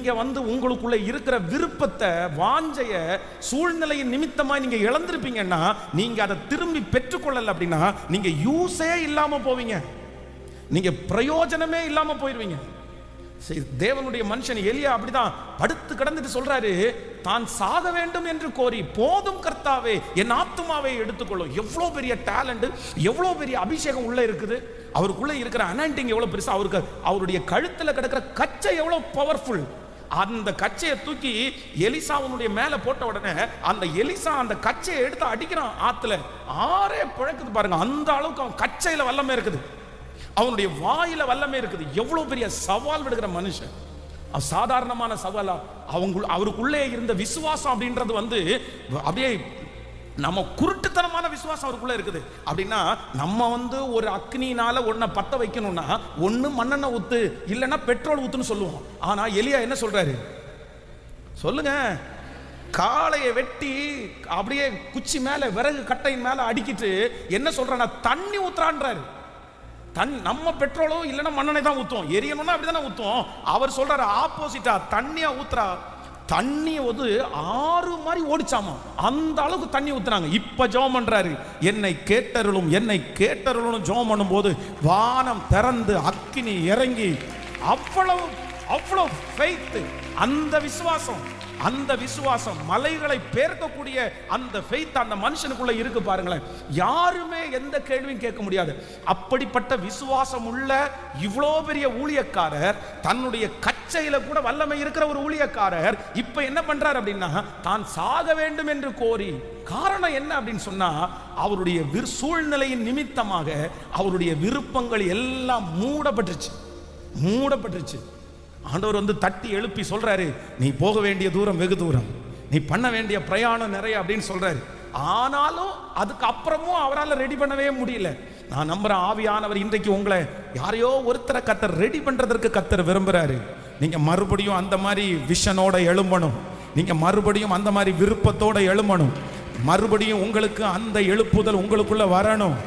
நீங்க உங்களுக்குள்ள இருக்கிற விருப்பத்தை, வாஞ்சைய சூழ்நிலையின் நிமித்தமா நீங்க இழந்திருப்பீங்கன்னா, நீங்க அதை திரும்பி பெற்றுக்கொள்ளல அப்படின்னா நீங்க யூஸே இல்லாம போவீங்க, நீங்க பிரயோஜனமே இல்லாம போயிருவீங்க. தேவனுடைய மனுஷன் எலியா அப்படிதான் படுத்து கிடந்துட்டு சொல்றாரு, தான் சாக வேண்டும் என்று கோரி, போதும் கர்த்தாவே என் ஆத்துமாவை எடுத்துக்கொள்ளும். எவ்வளவு பெரிய டேலண்ட், எவ்வளவு பெரிய அபிஷேகம் உள்ள இருக்குது, அவருக்குள்ள இருக்கிற அனாயிண்டிங் எவ்வளவு பெருசா, அவருடைய கழுத்துல கிடக்கிற கச்சை எவ்வளவு பவர்ஃபுல். அந்த கச்சையை தூக்கி எலிசாவுடைய மேல போட்ட உடனே அந்த எலிசா அந்த கச்சையை எடுத்து அடிக்கிறான் ஆத்துல, ஆறே பிழக்குது பாருங்க. அந்த அளவுக்கு அவன் கச்சையில வல்லமே இருக்குது, அவனுடைய வாயில வல்லமே இருக்குது. எவ்வளவு பெரிய சவால் விடுகிற மனுஷன், சாதாரணமான சவாலா? அவருக்குள்ளே இருந்த விசுவாசம் அப்படின்றது அப்படியே நம்ம குருட்டுத்தனமான விசுவாசம் அவருக்குள்ள இருக்குது. அப்படின்னா நம்ம ஒரு அக்னினால ஒன்ன பத்த வைக்கணும்னா ஒண்ணு மண்ணெண்ணெய் ஊத்து, இல்லைன்னா பெட்ரோல் ஊத்துன்னு சொல்லுவோம். ஆனா எலியா என்ன சொல்றாரு சொல்லுங்க? காளையை வெட்டி அப்படியே குச்சி மேல, விறகு கட்டையின் மேல அடிக்கிட்டு என்ன சொல்றானா, தண்ணி ஊத்துறான்றாரு. நம்ம பெட்ரோலோ இல்லைன்னா மண்ணெண்ணெய் தான் ஊத்துவோம், எரியணும்னா அப்படிதானே ஊத்துவோம். அவர் சொல்றாரு ஆப்போசிட்டா, தண்ணியா ஊத்துறா. தண்ணி ஆறு மாதிரி ஓடிச்சாமா, அந்த அளவுக்கு தண்ணி ஊத்துறாங்க. இப்ப ஜெபம் பண்றாரு, என்னை கேட்டருளும், என்னை கேட்டருளும். ஜெபம் பண்ணும் போது வானம் திறந்து அக்கினி இறங்கி, அவ்வளவு அவ்வளவு ஃபெய்த், அந்த விசுவாசம், அந்த விசுவாசம் மலைகளை பேர்க்கக்கூடிய அந்த ஃபெய்த் அந்த மனுஷனுக்குள்ள இருக்கு பாருங்களேன். யாருமே எந்த கேள்வியும் கேட்க முடியாது. அப்படிப்பட்ட விசுவாசம் உள்ள இவ்வளோ பெரிய ஊழியக்காரர், தன்னுடைய கச்சையில கூட வல்லமை இருக்கிற ஒரு ஊழியக்காரர் இப்ப என்ன பண்றார் அப்படின்னா, தான் சாக வேண்டும் என்று கோரி. காரணம் என்ன அப்படின்னு சொன்னா, அவருடைய சூழ்நிலையின் நிமித்தமாக அவருடைய விருப்பங்கள் எல்லாம் மூடப்பட்டுருச்சு. ஆண்டவர் தட்டி எழுப்பி சொல்றாரு, நீ போக வேண்டிய தூரம் வெகு தூரம், நீ பண்ண வேண்டிய பிரயாணம் நிறைய அப்படின்னு சொல்றாரு. ஆனாலும் அதுக்கு அப்புறமும் அவரால் ரெடி பண்ணவே முடியல. நான் நம்புறேன், ஆவியானவர் இன்றைக்கு உங்களை யாரையோ ஒருத்தரை கர்த்தர் ரெடி பண்றதற்கு கர்த்தர் விரும்புறாரு. நீங்க மறுபடியும் அந்த மாதிரி விஷனோட எழும்பணும், நீங்க மறுபடியும் அந்த மாதிரி விருப்பத்தோட எழும்பணும், மறுபடியும் உங்களுக்கு அந்த எழுப்புதல் உங்களுக்குள்ள வரணும்.